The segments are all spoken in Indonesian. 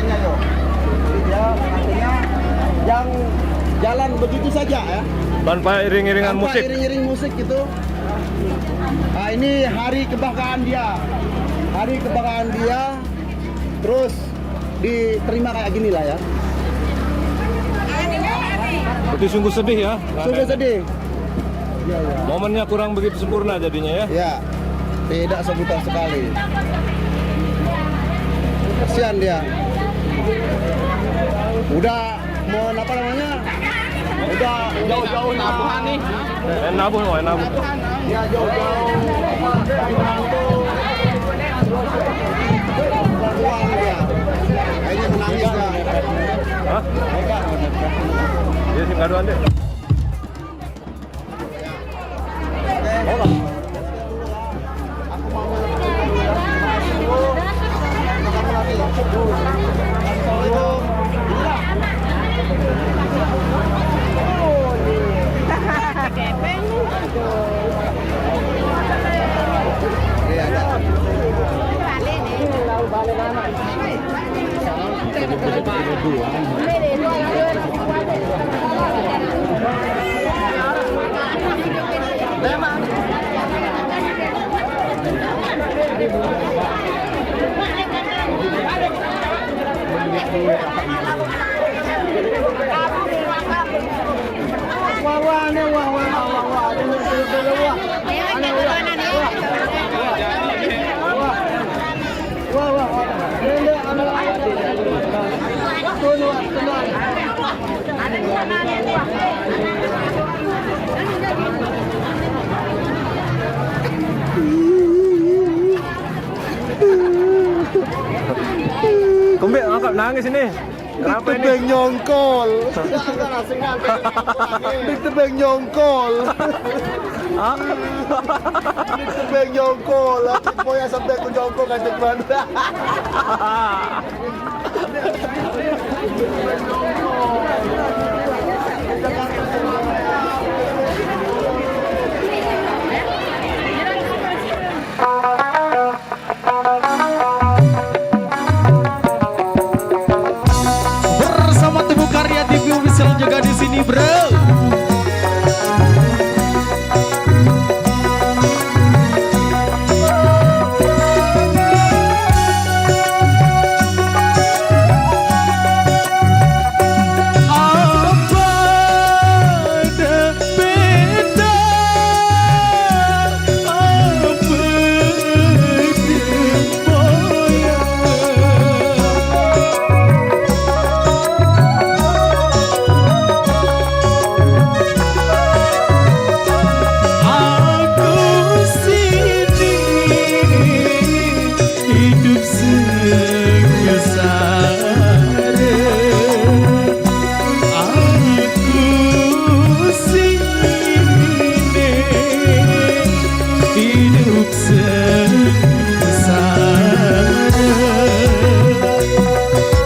kayaknya yo. Jadi dia artinya yang jalan begitu saja ya. Tanpa iring-iringan Tanpa musik. iring-iring musik gitu. Nah, ini hari kebanggaan dia. Hari kebanggaan dia. Terus diterima kayak gini lah ya. Berarti sungguh sedih ya. Sungguh sedih. Ya, ya. Momennya kurang begitu sempurna jadinya ya. Ya, tidak sebutan sekali. Kasihan dia. Udah mau apa namanya? Udah jauh-jauh nabuhan nih. Nabung. Ya jauh-jauh uang dia. Kayaknya menangis lah. Hah? Dia sing gaduhan deh. Kumbek angkat nangis ini. Kenapa ini? Ditebeng nyongkol. Ditebeng nyongkol. Ditebeng nyongkol. Pokoknya sampai aku nyongkol ngajak mana. Bersama Teguh Karya TV Official juga di sini, bro.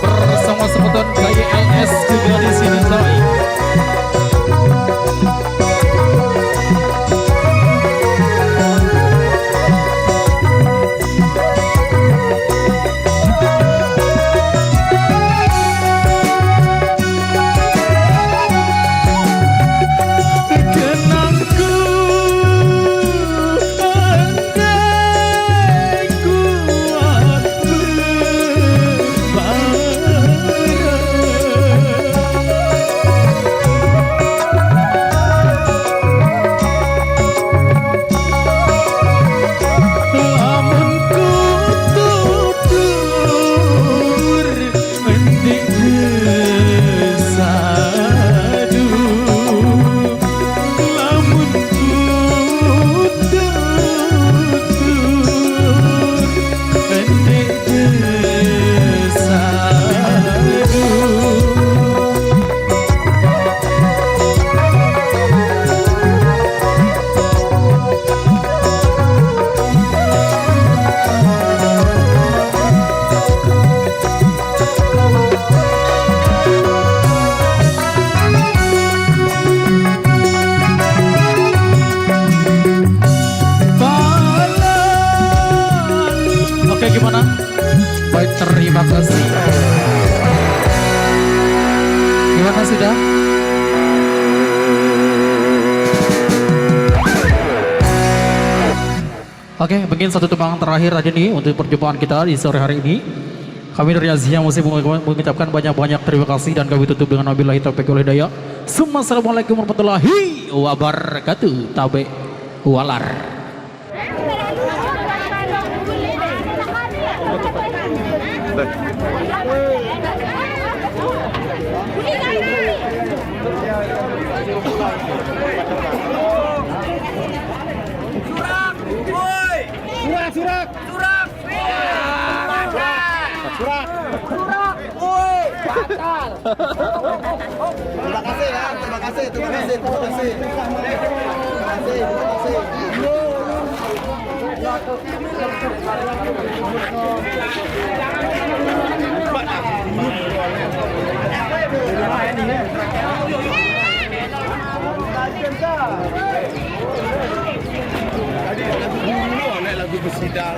Bersama sebutan KYLS juga di sini, coy. Oke, gimana? Baik, terima kasih. Terima kasih dah. Oke, mungkin satu tembang terakhir aja nih untuk perjumpaan kita di sore hari ini. Kami dari Azia masih mengucapkan banyak-banyak terima kasih dan kami tutup dengan wabillahi taufiq wal hidayah. Assalamualaikum warahmatullahi wabarakatuh. Tabe walar. Surak. Batal. Terima kasih ya, terima kasih. Lagu besidang.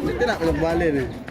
Itu nak kembali nih.